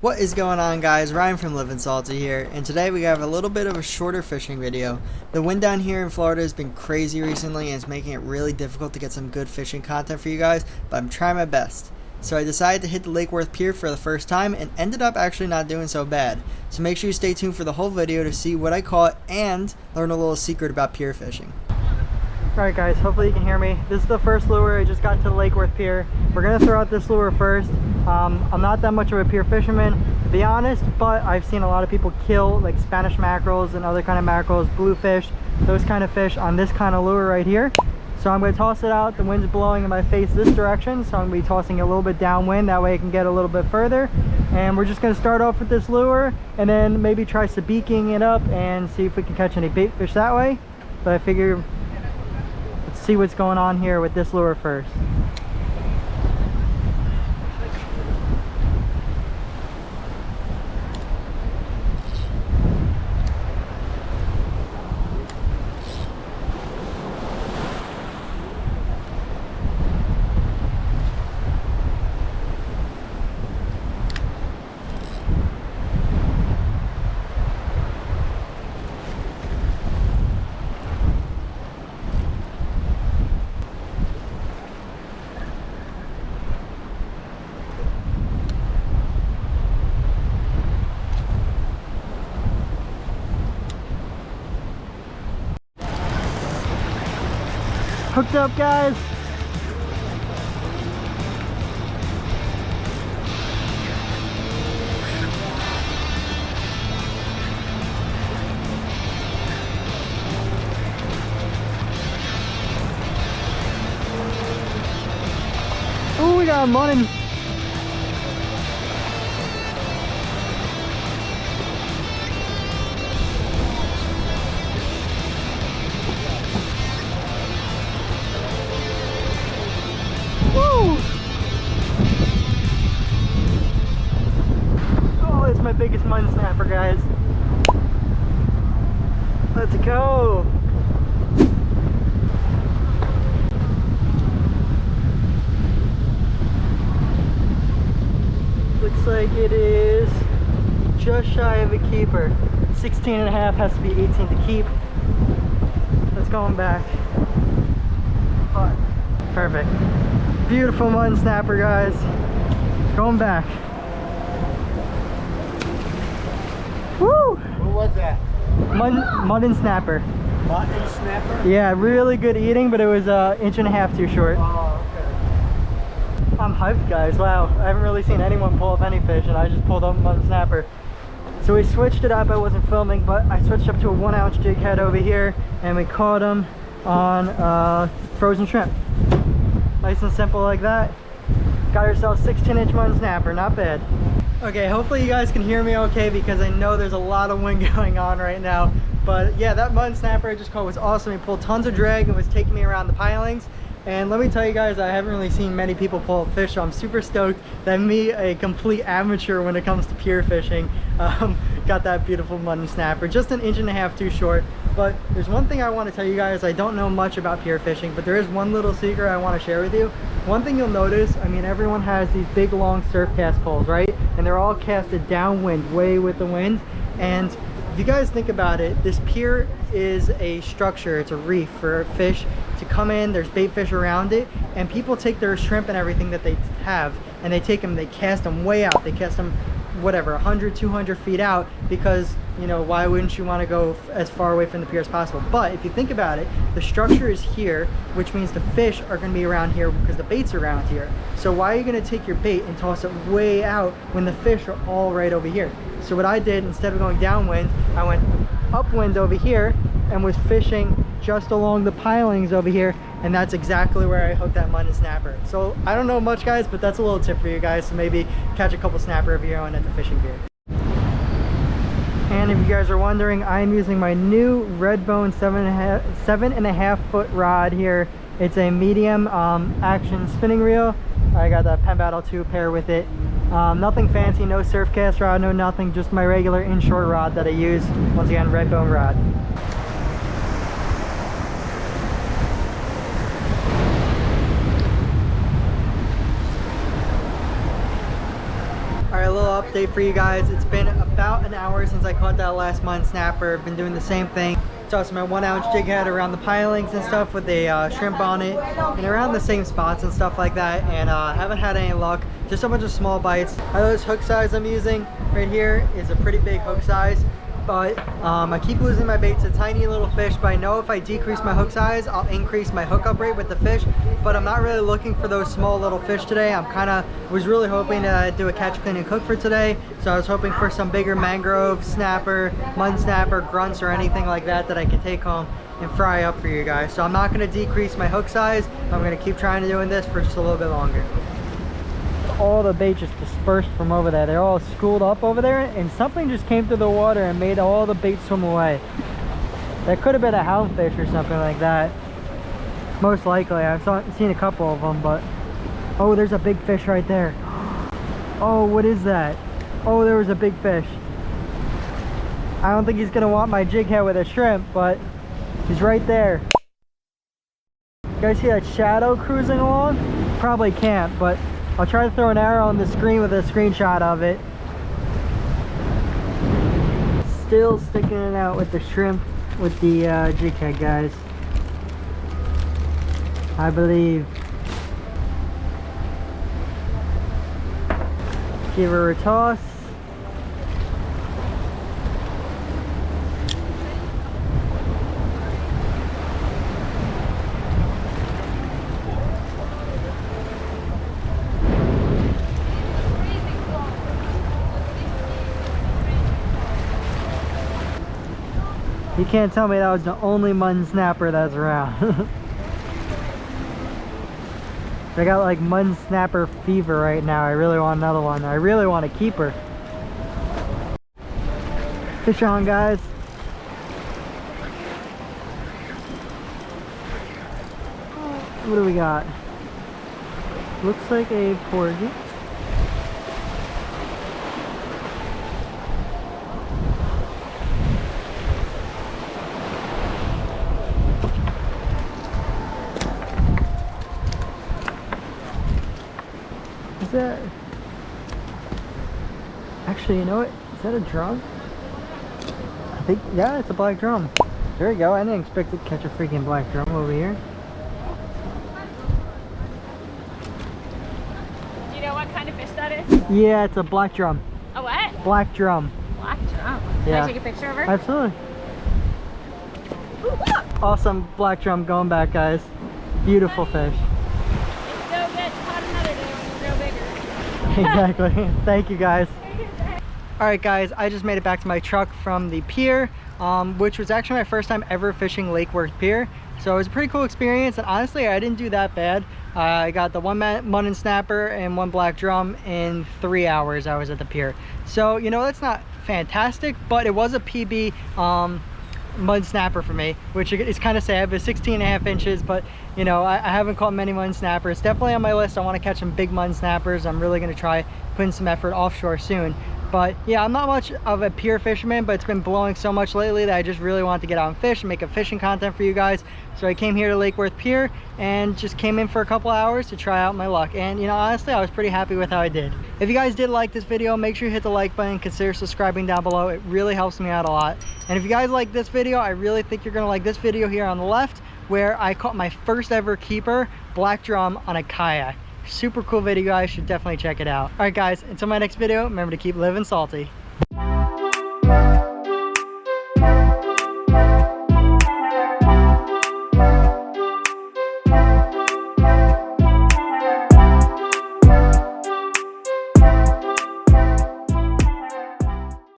What is going on, guys? Ryan from Livin here, and today we have a little bit of a shorter fishing video. The wind down here in Florida has been crazy recently and it's making it really difficult to get some good fishing content for you guys, but I'm trying my best. So I decided to hit the Lake Worth Pier for the first time and ended up actually not doing so bad. So make sure you stay tuned for the whole video to see what I caught and learn a little secret about pier fishing. Alright guys, hopefully you can hear me. This is the first lure. I just got to Lake Worth Pier. We're going to throw out this lure first. I'm not that much of a pier fisherman, to be honest, but I've seen a lot of people kill like Spanish mackerels and other kind of mackerels, bluefish, those kind of fish on this kind of lure right here. So I'm going to toss it out. The wind's blowing in my face this direction, so I'm going to be tossing it a little bit downwind. That way I can get a little bit further. And we're just going to start off with this lure and then maybe try sabiking it up and see if we can catch any bait fish that way. But I figure let's see what's going on here with this lure first. Hooked up, guys. Oh, we got a mutton. Woo! Oh, it's my biggest mutton snapper, guys. Let's go. Looks like it is just shy of a keeper. 16 and a half, has to be 18 to keep. Let's go on back. Perfect. Beautiful mutton snapper, guys. Going back. Woo! What was that? Mutton snapper. Mutton snapper? Yeah, really good eating, but it was an inch and a half too short. Oh, okay. I'm hyped, guys. Wow, I haven't really seen anyone pull up any fish, and I just pulled up a mutton snapper. So we switched it up. I wasn't filming, but I switched up to a 1-ounce jig head over here, and we caught him on frozen shrimp. Nice and simple like that. Got ourselves 16-inch mutton snapper, not bad. Okay, hopefully you guys can hear me okay because I know there's a lot of wind going on right now. But yeah, that mutton snapper I just caught was awesome. He pulled tons of drag and was taking me around the pilings. And let me tell you guys, I haven't really seen many people pull up fish, so I'm super stoked that me, a complete amateur when it comes to pier fishing, got that beautiful mutton snapper. Just an inch and a half too short. But there's one thing I want to tell you guys. I don't know much about pier fishing, but there is one little secret I want to share with you. One thing you'll notice, I mean, everyone has these big long surf cast poles, right? And they're all casted downwind, way with the wind. And if you guys think about it, this pier is a structure, it's a reef for fish to come in. There's bait fish around it, and people take their shrimp and everything that they have, and they take them, they cast them way out. They cast them whatever, 100, 200 feet out, because, you know, why wouldn't you want to go as far away from the pier as possible? But if you think about it, the structure is here, which means the fish are going to be around here because the bait's around here. So why are you going to take your bait and toss it way out when the fish are all right over here? So what I did, instead of going downwind, I went upwind over here and was fishing just along the pilings over here, and that's exactly where I hooked that mutton snapper. So I don't know much, guys, but that's a little tip for you guys to maybe catch a couple snapper of your own at the fishing pier. And if you guys are wondering, I'm using my new Redbone 7.5 foot rod here. It's a medium action spinning reel. I got the Penn Battle 2 pair with it. Nothing fancy, no surf cast rod, no nothing, just my regular inshore rod that I use. Once again, Redbone rod. update for you guys. It's been about an hour since I caught that last mud snapper. I've been doing the same thing. Tossing my 1 ounce jig head around the pilings and stuff with a shrimp on it and around the same spots and stuff like that, and haven't had any luck. Just a bunch of small bites. This hook size I'm using right here is a pretty big hook size, but I keep losing my baits to tiny little fish. But I know if I decrease my hook size, I'll increase my hookup rate with the fish. But I'm not really looking for those small little fish today. Was really hoping to do a catch, clean, and cook for today. So I was hoping for some bigger mangrove snapper, mud snapper, grunts, or anything like that that I could take home and fry up for you guys. So I'm not going to decrease my hook size. I'm going to keep trying to doing this for just a little bit longer. All the bait just dispersed from over there. They're all schooled up over there, and something just came through the water and made all the bait swim away. That could have been a houndfish or something like that. Most likely. I've seen a couple of them, but oh, there's a big fish right there. Oh, what is that? Oh, there was a big fish. I don't think he's gonna want my jig head with a shrimp, but he's right there. You guys see that shadow cruising along? Probably can't, but I'll try to throw an arrow on the screen with a screenshot of it. Still sticking it out with the shrimp with the jig head, guys. I believe. Give her a toss. You can't tell me that was the only mud snapper that's around. I got like mud snapper fever right now. I really want another one. I really want to keep her. Fish on, guys. What do we got? Looks like a porgy. Is that actually, you know what, is that a drum? I think, yeah, it's a black drum. There we go. I didn't expect to catch a freaking black drum over here. Do you know what kind of fish that is? Yeah, it's a black drum. A what? Black drum. Black drum. Yeah. Can I take a picture of her? Absolutely. Ooh, look! Awesome black drum going back, guys. Beautiful fish. Let's go get caught another day when we grow bigger. Exactly. Thank you, guys. Alright guys, I just made it back to my truck from the pier, which was actually my first time ever fishing Lake Worth Pier. So it was a pretty cool experience, and honestly I didn't do that bad. I got the one mud and snapper and one black drum in 3 hours I was at the pier. So, you know, that's not fantastic, but it was a PB mud snapper for me, which is kind of sad. But 16.5 inches, but you know, I haven't caught many mud snappers. Definitely on my list. I want to catch some big mud snappers. I'm really going to try putting some effort offshore soon. But yeah, I'm not much of a pier fisherman, but it's been blowing so much lately that I just really want to get out and fish and make a fishing content for you guys. So I came here to Lake Worth Pier and just came in for a couple hours to try out my luck. And you know, honestly, I was pretty happy with how I did. If you guys did like this video, make sure you hit the like button, consider subscribing down below. It really helps me out a lot. And if you guys like this video, I really think you're gonna like this video here on the left, where I caught my first ever keeper black drum on a kayak. Super cool video, guys. Should definitely check it out. All right guys, until my next video, remember to keep living salty.